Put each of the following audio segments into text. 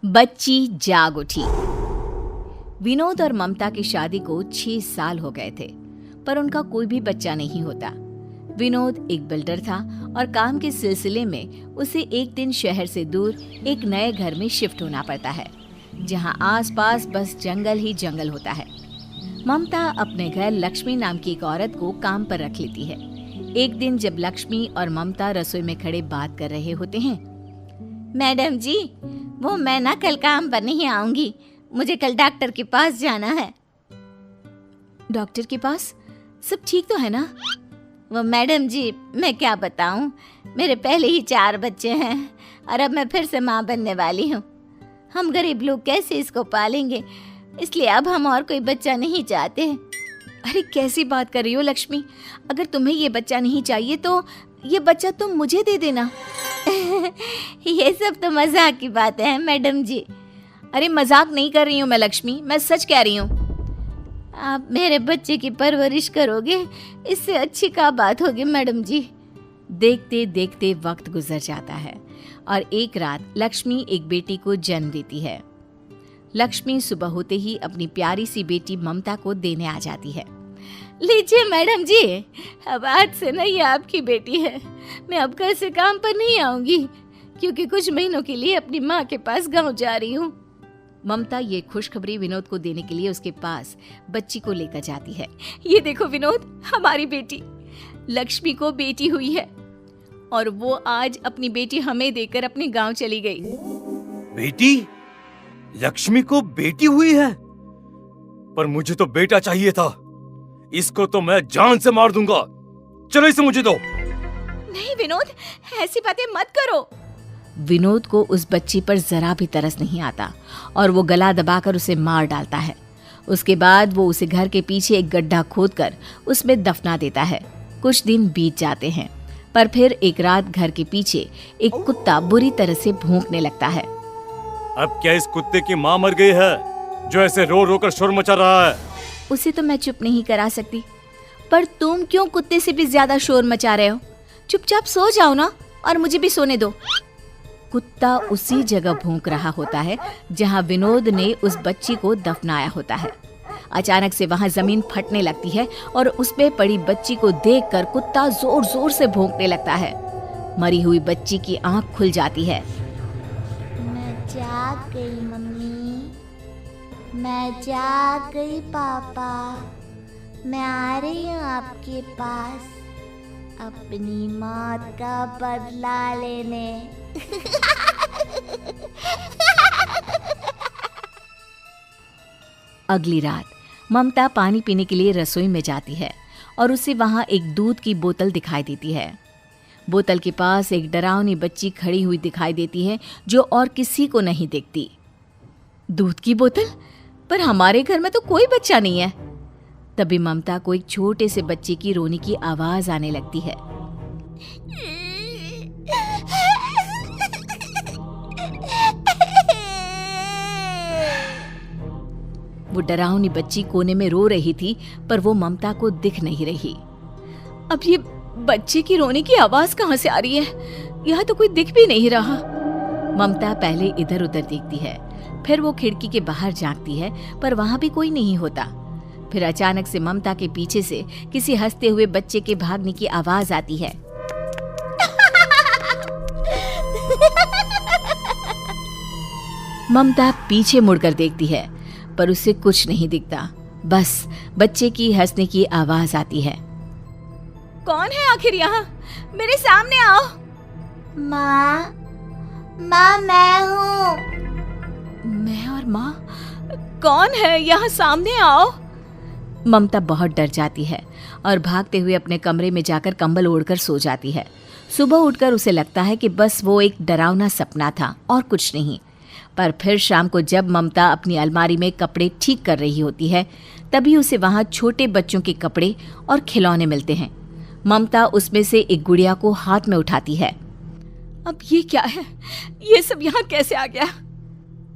बच्ची जाग उठी। विनोद और ममता की शादी को 6 साल हो गए थे, पर उनका कोई भी बच्चा नहीं होता। विनोद एक बिल्डर था और काम के सिलसिले में उसे एक दिन शहर से दूर एक नए घर में शिफ्ट होना पड़ता है, जहां आसपास बस जंगल ही जंगल होता है। ममता अपने घर लक्ष्मी नाम की एक औरत को काम पर रख लेती है। एक दिन जब लक्ष्मी और ममता रसोई में खड़े बात कर रहे होते हैं, मैडम जी, वो मैं ना कल काम पर नहीं आऊंगी, मुझे कल डॉक्टर के पास जाना है। डॉक्टर के पास? सब ठीक तो है ना? वो मैडम जी, मैं क्या बताऊं, मेरे पहले ही 4 बच्चे हैं और अब मैं फिर से माँ बनने वाली हूँ। हम गरीब लोग कैसे इसको पालेंगे, इसलिए अब हम और कोई बच्चा नहीं चाहते। अरे कैसी बात कर रही हो लक्ष्मी, अगर तुम्हें ये बच्चा नहीं चाहिए तो ये बच्चा तुम मुझे दे देना। ये सब तो मजाक की बात है मैडम जी। अरे मजाक नहीं कर रही हूँ मैं लक्ष्मी, मैं सच कह रही हूँ। आप मेरे बच्चे की परवरिश करोगे, इससे अच्छी क्या बात होगी मैडम जी। देखते देखते वक्त गुजर जाता है और एक रात लक्ष्मी एक बेटी को जन्म देती है। लक्ष्मी सुबह होते ही अपनी प्यारी सी बेटी ममता को देने आ जाती है। लीजिए मैडम जी, अब आज से ना ये आपकी बेटी है। मैं अब कल से काम पर नहीं आऊंगी, क्योंकि कुछ महीनों के लिए अपनी माँ के पास गांव जा रही हूँ। ममता ये खुशखबरी विनोद को देने के लिए उसके पास बच्ची को लेकर जाती है। ये देखो विनोद, हमारी बेटी लक्ष्मी को बेटी हुई है और वो आज अपनी बेटी हमें देकर अपने गांव चली गई। बेटी? लक्ष्मी को बेटी हुई है? पर मुझे तो बेटा चाहिए था। इसको तो मैं जान से मार दूंगा। चलो इसे मुझे दो। नहीं विनोद, ऐसी बातें मत करो। विनोद को उस बच्ची पर जरा भी तरस नहीं आता और वो गला दबाकर उसे मार डालता है। उसके बाद वो उसे घर के पीछे एक गड्ढा खोदकर उसमें दफना देता है। कुछ दिन बीत जाते हैं, पर फिर एक रात घर के पीछे एक कुत्ता बुरी तरह से भौंकने लगता है। अब क्या इस कुत्ते की माँ मर गई है जो ऐसे रो रो कर शोर मचा रहा है? उसे तो मैं चुप नहीं करा सकती, पर तुम क्यों कुत्ते से भी ज्यादा शोर मचा रहे हो? चुपचाप सो जाओ ना और मुझे भी सोने दो। कुत्ता उसी जगह भौंक रहा होता है जहां विनोद ने उस बच्ची को दफनाया होता है। अचानक से वहां जमीन फटने लगती है और उसमें पड़ी बच्ची को देखकर कुत्ता जोर जोर से भौंकने लगता है। मरी हुई बच्ची की आंख खुल जाती है। मैं जाग गई मम्मी, मैं जाग गई पापा, मैं आ रही हूँ आपके पास अपनी मौत का बदला लेने। अगली रात ममता पानी पीने के लिए रसोई में जाती है और उसे वहां एक दूध की बोतल दिखाई देती है। बोतल के पास एक डरावनी बच्ची खड़ी हुई दिखाई देती है जो और किसी को नहीं दिखती। दूध की बोतल? पर हमारे घर में तो कोई बच्चा नहीं है। तभी ममता को एक छोटे से बच्चे की रोने की आवाज आने लगती है। वो डरावनी बच्ची कोने में रो रही थी, पर वो ममता को दिख नहीं रही। अब ये बच्चे की रोने की आवाज कहाँ से आ रही है? यहाँ तो कोई दिख भी नहीं रहा। ममता पहले इधर उधर देखती है, फिर वो खिड़की के बाहर झांकती है, पर वहां भी कोई नहीं होता। फिर अचानक से ममता के पीछे से किसी हंसते हुए बच्चे के भागने की आवाज आती है। ममता पीछे मुड़कर देखती है, पर उसे कुछ नहीं दिखता, बस बच्चे की हंसने की आवाज आती है। कौन है आखिर यहाँ? मेरे सामने आओ। माँ, मैं हूँ। मैं और माँ? कौन है? यहाँ सामने आओ। ममता बहुत डर जाती है और भागते हुए अपने कमरे में जाकर कंबल ओढ़कर सो जाती है। सुबह उठकर उसे लगता है कि बस वो एक डरावना सपना था और कुछ नहीं। पर फिर शाम को जब ममता अपनी अलमारी में कपड़े ठीक कर रही होती है, तभी उसे वहां छोटे बच्चों के कपड़े और खिलौने मिलते हैं। ममता उसमें से एक गुड़िया को हाथ में उठाती है। अब ये क्या है? ये सब यहाँ कैसे आ गया?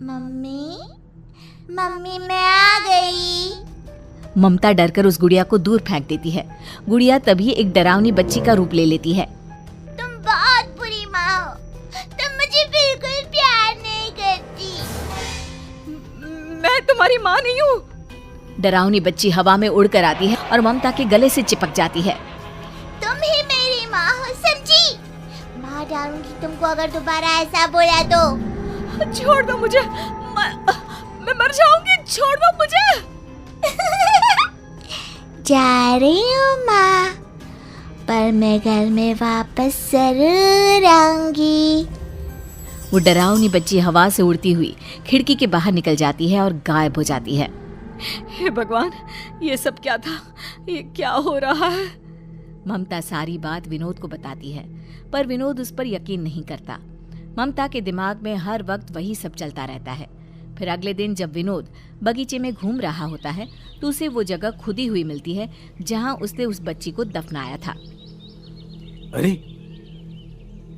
मम्मी, मैं आ गई। ममता डरकर उस गुड़िया को दूर फेंक देती है। गुड़िया तभी एक डरावनी बच्ची का रूप ले लेती है। तुम बहुत बुरी माँ हो, तुम मुझे बिल्कुल प्यार नहीं करती। तुम्हारी माँ नहीं हूँ। डरावनी बच्ची हवा में उड़कर आती है और ममता के गले से चिपक जाती है। तुम ही मेरी माँ हो, समझी? मार डालूंगी तुमको अगर दोबारा ऐसा बोला तो। छोड़ दो मुझे, मैं मर जाऊंगी, छोड़ दो मुझे। जा रही हूँ माँ, पर मैं घर में वापस जरूर आऊंगी। वो डरावनी बच्ची हवा से उड़ती हुई खिड़की के बाहर निकल जाती है और गायब हो जाती है। हे भगवान, ये सब क्या था? ये क्या हो रहा है? ममता सारी बात विनोद को बताती है, पर विनोद उस पर यकीन नहीं करता। ममता के दिमाग में हर वक्त वही सब चलता रहता है। फिर अगले दिन जब विनोद बगीचे में घूम रहा होता है तो उसे वो जगह खुदी हुई मिलती है जहां उसने उस बच्ची को दफनाया था। अरे,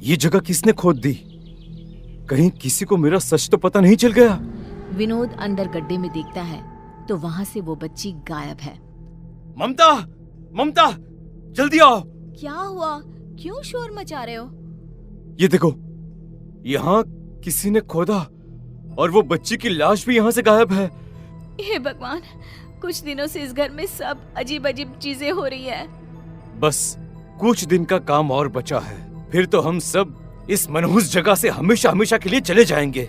ये जगह किसने खोद दी? कहीं किसी को मेरा सच तो पता नहीं चल गया? विनोद अंदर गड्ढे में देखता है तो वहां से वो बच्ची गायब है। ममता, ममता, जल्दी आओ। क्या हुआ? क्यों शोर मचा रहे हो? ये देखो, यहाँ किसी ने खोदा और वो बच्ची की लाश भी यहाँ से गायब है। हे भगवान, कुछ दिनों से इस घर में सब अजीब अजीब चीजें हो रही है। बस कुछ दिन का काम और बचा है, फिर तो हम सब इस मनहूस जगह से हमेशा हमेशा के लिए चले जाएंगे।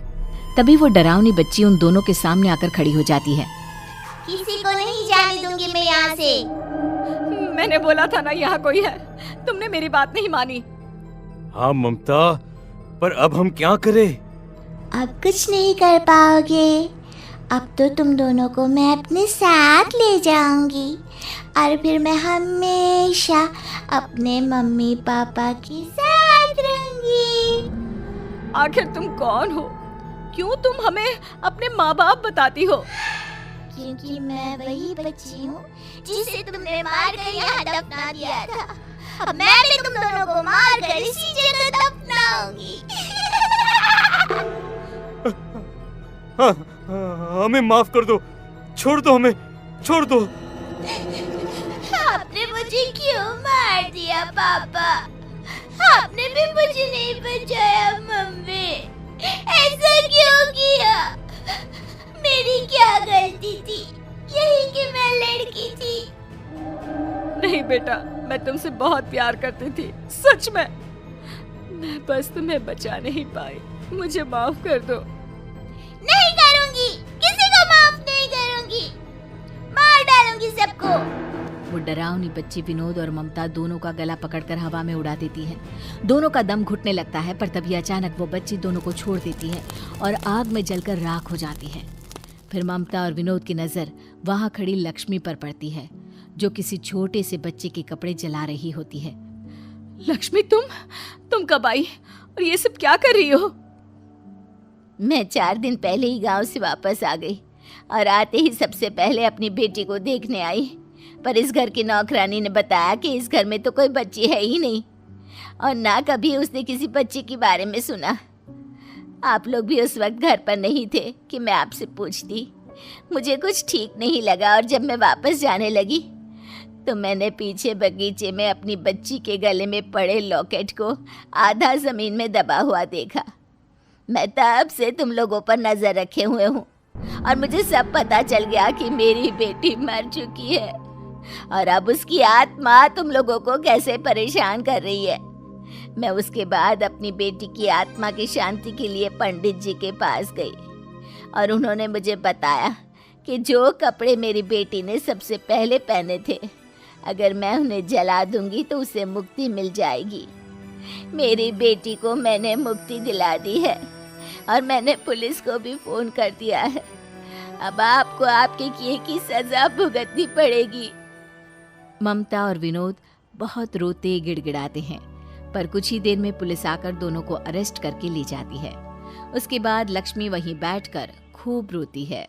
तभी वो डरावनी बच्ची उन दोनों के सामने आकर खड़ी हो जाती है। किसी को नहीं जाने दूंगी मैं यहाँ से। मैंने बोला था ना यहाँ कोई है, तुमने मेरी बात नहीं मानी। हाँ ममता, पर अब हम क्या करें? अब कुछ नहीं कर पाओगे। अब तो तुम दोनों को मैं अपने साथ ले जाऊंगी और फिर मैं हमेशा अपने मम्मी पापा के साथ रहूंगी। आखिर तुम कौन हो? क्यों तुम हमें अपने माँ बाप बताती हो? क्योंकि मैं वही बच्ची हूँ जिसे तुमने मार कर यहाँ दफना दिया था। अब मैं भी तुम दोनों को मार कर इसी जगह दफनाऊंगी। हाँ, हमें माफ कर दो, छोड़ दो हमें, छोड़ दो। आपने मुझे क्यों मार दिया पापा? आपने भी मुझे नहीं बचाया मम्मी। ऐसा क्यों किया? मेरी क्या गलती थी? यही कि मैं लड़की थी। नहीं बेटा, मैं तुमसे बहुत प्यार करती थी, सच में। मैं बस तुम्हें बचा नहीं पाई, मुझे माफ कर दो। नहीं करूंगी, किसी को माफ नहीं करूंगी, मार डालूंगी सबको। वो डरावनी बच्ची विनोद और ममता दोनों का गला पकड़कर हवा में उड़ा देती है। दोनों का दम घुटने लगता है, पर तभी अचानक वो बच्ची दोनों को छोड़ देती है और आग में जलकर राख हो जाती है। फिर ममता और विनोद की नजर वहां खड़ी लक्ष्मी पर पड़ती है, जो किसी छोटे से बच्चे के कपड़े जला रही होती है। लक्ष्मी, तुम कब आई और ये सब क्या कर रही हो? मैं 4 दिन पहले ही गांव से वापस आ गई और आते ही सबसे पहले अपनी बेटी को देखने आई, पर इस घर की नौकरानी ने बताया कि इस घर में तो कोई बच्ची है ही नहीं और ना कभी उसने किसी बच्ची के बारे में सुना। आप लोग भी उस वक्त घर पर नहीं थे कि मैं आपसे पूछती। मुझे कुछ ठीक नहीं लगा और जब मैं वापस जाने लगी तो मैंने पीछे बगीचे में अपनी बच्ची के गले में पड़े लॉकेट को आधा ज़मीन में दबा हुआ देखा। मैं तब से तुम लोगों पर नज़र रखे हुए हूँ और मुझे सब पता चल गया कि मेरी बेटी मर चुकी है और अब उसकी आत्मा तुम लोगों को कैसे परेशान कर रही है। मैं उसके बाद अपनी बेटी की आत्मा की शांति के लिए पंडित जी के पास गई और उन्होंने मुझे बताया कि जो कपड़े मेरी बेटी ने सबसे पहले पहने थे, अगर मैं उन्हें जला दूंगी तो उसे मुक्ति मिल जाएगी। मेरी बेटी को मैंने मुक्ति दिला दी है और मैंने पुलिस को भी फ़ोन कर दिया है। अब आपको आपके किए की सज़ा भुगतनी पड़ेगी। ममता और विनोद बहुत रोते गिड़गिड़ाते हैं, पर कुछ ही देर में पुलिस आकर दोनों को अरेस्ट करके ले जाती है। उसके बाद लक्ष्मी वहीं बैठकर खूब रोती है।